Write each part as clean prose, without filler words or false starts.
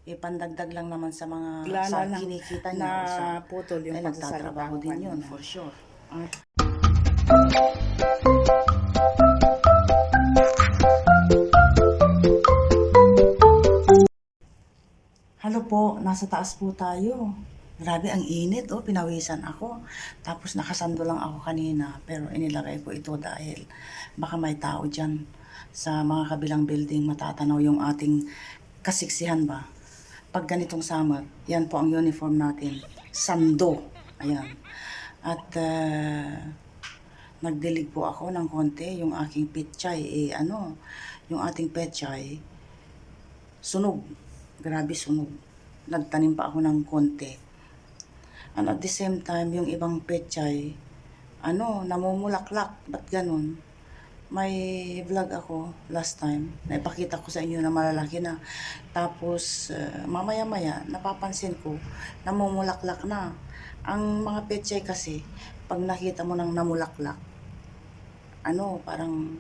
Pandagdag lang naman sa mga Lala sa lang kinikita na niya o sa putol yung pagsasalita nagtatrabaho ko din yun kanina. for sure. Hello po, nasa taas po tayo. Grabe ang init, oh, pinawisan ako. Tapos nakasando lang ako kanina, pero inilagay ko ito dahil baka may tao dyan sa mga kabilang building matatanaw yung ating kasiksihan ba. Pag ganitong summer, yan po ang uniform natin. Sando. Ayan. At nagdilig po ako ng konti yung aking petchay. Yung ating petchay, sunog. Grabe sunog. Nagtanim pa ako ng konti. And at the same time, yung ibang petchay, namumulaklak. Ba't ganun? May vlog ako last time. Naipakita ko sa inyo na malalaki na. Tapos, mamaya-maya, napapansin ko, namumulaklak na. Ang mga petchay kasi, pag nakita mo nang namulaklak, parang,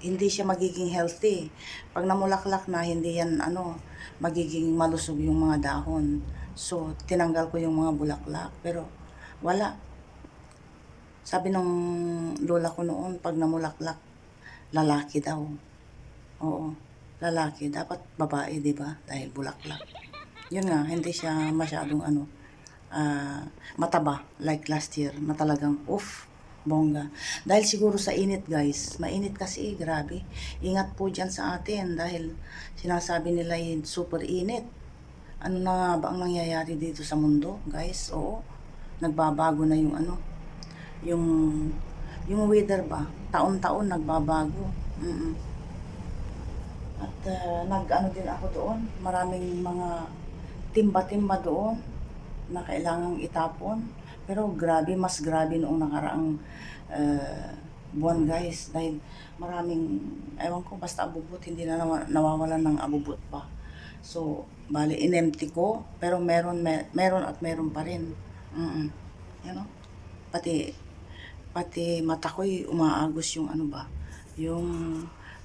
hindi siya magiging healthy. Pag namulaklak na, hindi yan, magiging malusog yung mga dahon. So, tinanggal ko yung mga bulaklak. Pero, wala. Sabi ng lola ko noon, pag namulaklak, lalaki daw. Oo, lalaki. Dapat babae, di ba? Dahil bulaklak. Yun nga, hindi siya masyadong mataba like last year na talagang bongga. Dahil siguro sa init guys, mainit kasi grabe. Ingat po dyan sa atin dahil sinasabi nila super init. Ano na nga ba ang nangyayari dito sa mundo guys? Oo, nagbabago na yung, yung weather ba? Taon-taon nagbabago. At nag-ano din ako doon, maraming mga timba-timba doon na kailangang itapon. Pero grabe, mas grabe noong nakaraang buwan guys. Dahil maraming, ewan ko, basta abubot, hindi na nawawalan ng abubot pa. So, bali, in-empty ko, pero meron at meron pa rin. You know? Pati mata ko'y umaagos yung yung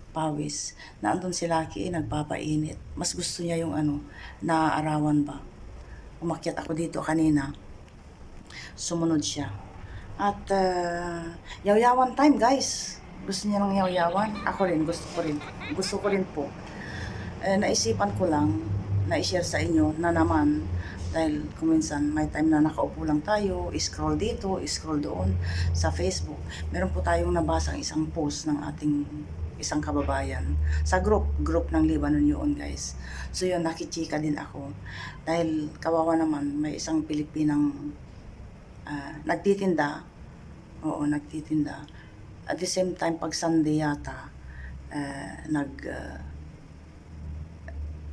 pawis. Naandun si Lucky, nagpapainit. Mas gusto niya yung naaarawan ba. Umakyat ako dito kanina. Sumunod siya. At yawyawan time guys. Gusto niya ng yawyawan. Ako rin, gusto ko rin. Gusto ko rin po. Naisipan ko lang na i-share sa inyo na naman dahil kung minsan may time na nakaupo lang tayo, scroll dito, scroll doon sa Facebook. Meron po tayong nabasang isang post ng ating isang kababayan sa group ng Lebanon yun guys. So yun, nakichika din ako dahil kawawa naman may isang Pilipinang nagtitinda. Oo, nagtitinda. At the same time, pag Sunday yata,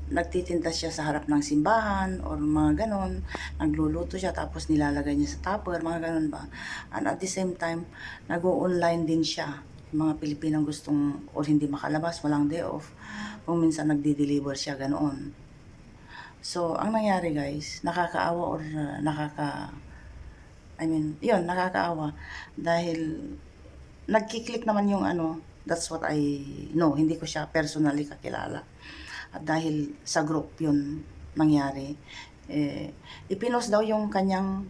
nagtitinda siya sa harap ng simbahan or mga ganon, nagluluto siya tapos nilalagay niya sa tupper, mga ganon ba. And at the same time, nag-o-online din siya. Yung mga Pilipinang gustong or hindi makalabas, walang day off, kung minsan nagdi-deliver siya ganoon. So, ang nangyari guys, nakakaawa or yun, nakakaawa dahil nagkiklik naman yung that's what I know, hindi ko siya personally kakilala. At dahil sa group yun nangyari, ipinost daw yung kanyang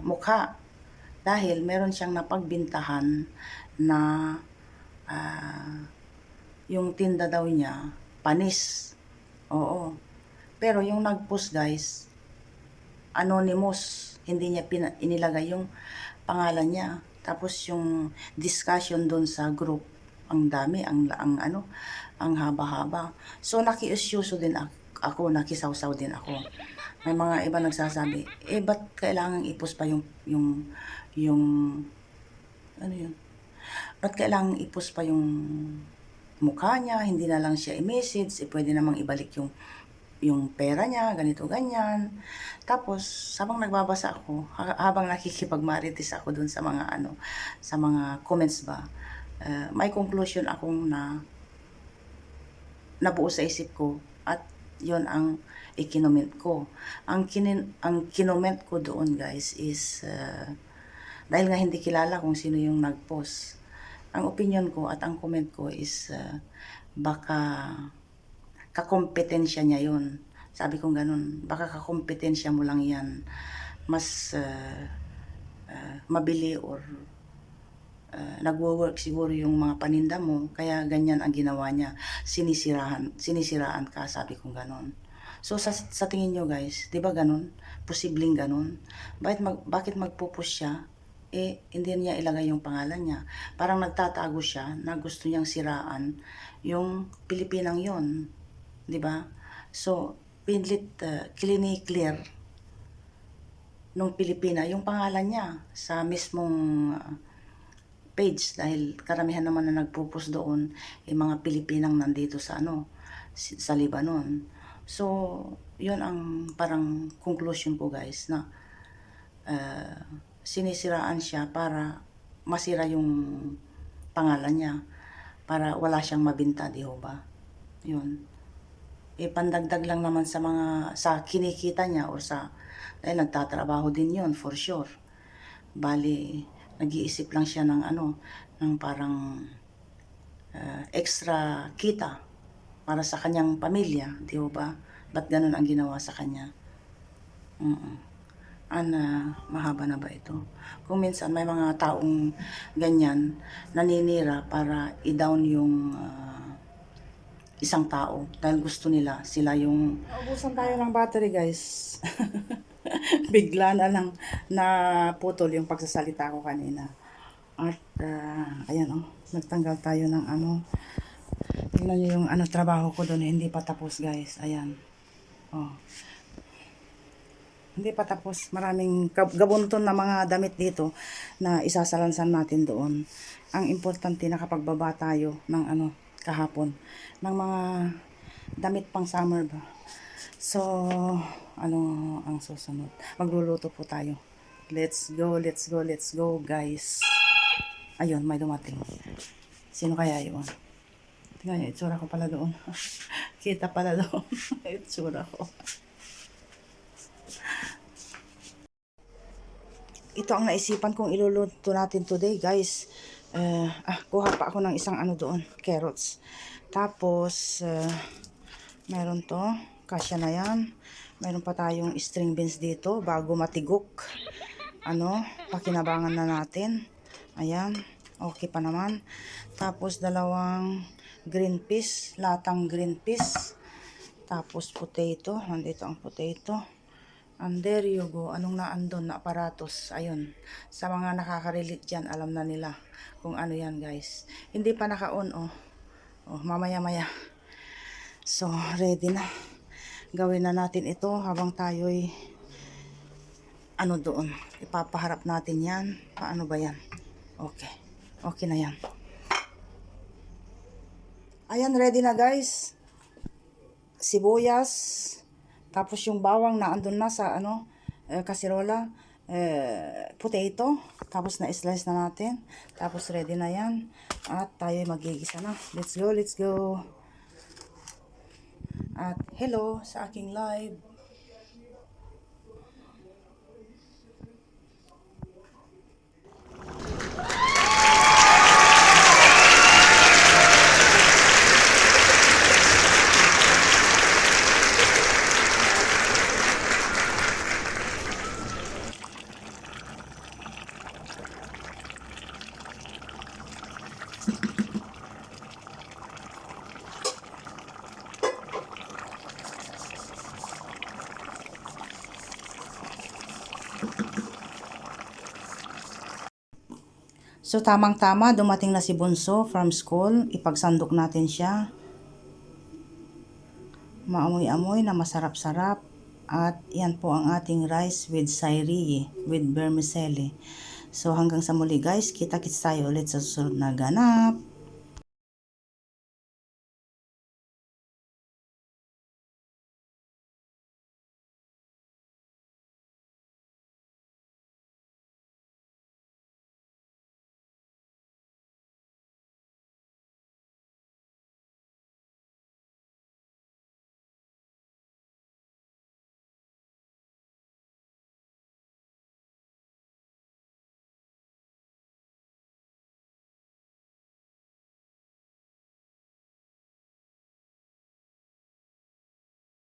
mukha dahil meron siyang napagbintahan na yung tinda daw niya panis. Oo. Pero yung nag-post guys, anonymous, hindi niya inilagay yung pangalan niya. Tapos yung discussion doon sa group, ang dami, ang haba-haba. So nakiusyuso din ako, nakisawsaw din ako. May mga iba nagsasabi, ba't kailangan i-post pa yung ano yun? Ba't kailangan i-post pa yung mukha niya, hindi na lang siya i-message, pwede namang ibalik yung pera niya, ganito, ganyan. Tapos, habang nagbabasa ako, habang nakikipagmarites ako dun sa mga sa mga comments ba, may conclusion akong nabuo sa isip ko at yon ang ikinoment ko. Ang kinoment ko doon guys is, dahil nga hindi kilala kung sino yung nag-post. Ang opinion ko at ang comment ko is, baka kakompetensya niya yon. Sabi ko ganun, baka kakompetensya mo lang yan. Mas mabili or nagwo-work siguro yung mga paninda mo, kaya ganyan ang ginawa niya. Sinisiraan ka, sabi ko ganon. So sa tingin nyo guys, 'di ba ganon? Posibleng ganon. Bakit magpo-post siya? Hindi niya ilagay yung pangalan niya. Parang nagtatago siya na gusto niyang siraan yung Pilipinang yon, 'di ba? So pinlit clear nung Pilipina yung pangalan niya sa mismong page, dahil karamihan naman na nagpo-post doon yung mga Pilipinang nandito sa sa Lebanon. So yun ang parang conclusion ko guys, na sinisiraan siya para masira yung pangalan niya, para wala siyang mabinta, di ho ba? Yun. Pandagdag lang naman sa kinikita niya, or dahil nagtatrabaho din yun for sure. Bali, nag-iisip lang siya ng parang extra kita para sa kanyang pamilya, di ba? Ba't ganun ang ginawa sa kanya? Mahaba na ba ito? Kung minsan may mga taong ganyan, naninira para i-down yung isang tao dahil gusto nila sila yung... Naubusan tayo ng battery guys. Bigla na lang naputol yung pagsasalita ko kanina. At ayan nagtanggal tayo ng tingnan nyo yung trabaho ko doon, hindi pa tapos guys. Ayan. Hindi pa tapos. Maraming gabunton na mga damit dito na isasalansan natin doon. Ang importante, nakapagbaba tayo ng kahapon ng mga damit pang summer ba. So ang susunod, magluluto po tayo. Let's go guys. Ayun, may dumating. Sino kaya yun? Tingnan niyo, itsura ko pala doon. Kita pala doon. Itsura ko. Ito ang naisipan kong iluluto natin today guys. Kuha pa ako ng isang doon, carrots. Tapos meron to, kasya na yan. Meron pa tayong string beans dito bago matigok. Pakinabangan na natin. Ayan, okay pa naman. Tapos dalawang green peas, latang green peas. Tapos potato, nandito ang potato. And there you go. Anong naandun na aparatos? Ayun. Sa mga nakaka-relate dyan, alam na nila kung ano yan guys. Hindi pa naka-on mamaya-maya. So, ready na. Gawin na natin ito habang tayo'y doon. Ipapaharap natin yan. Paano ba yan? Okay. Okay na yan. Ayan, ready na guys. Sibuyas. Tapos yung bawang na andun na sa kasirola. Potato. Tapos na-slice na natin. Tapos ready na yan. At tayo magigisa na. Let's go. At hello sa aking live. So, tamang-tama, dumating na si Bunso from school. Ipagsandok natin siya. Maamoy-amoy na masarap-sarap. At yan po ang ating rice with sairi, with vermicelli. So, hanggang sa muli guys, kita-kits tayo ulit sa susunod na ganap.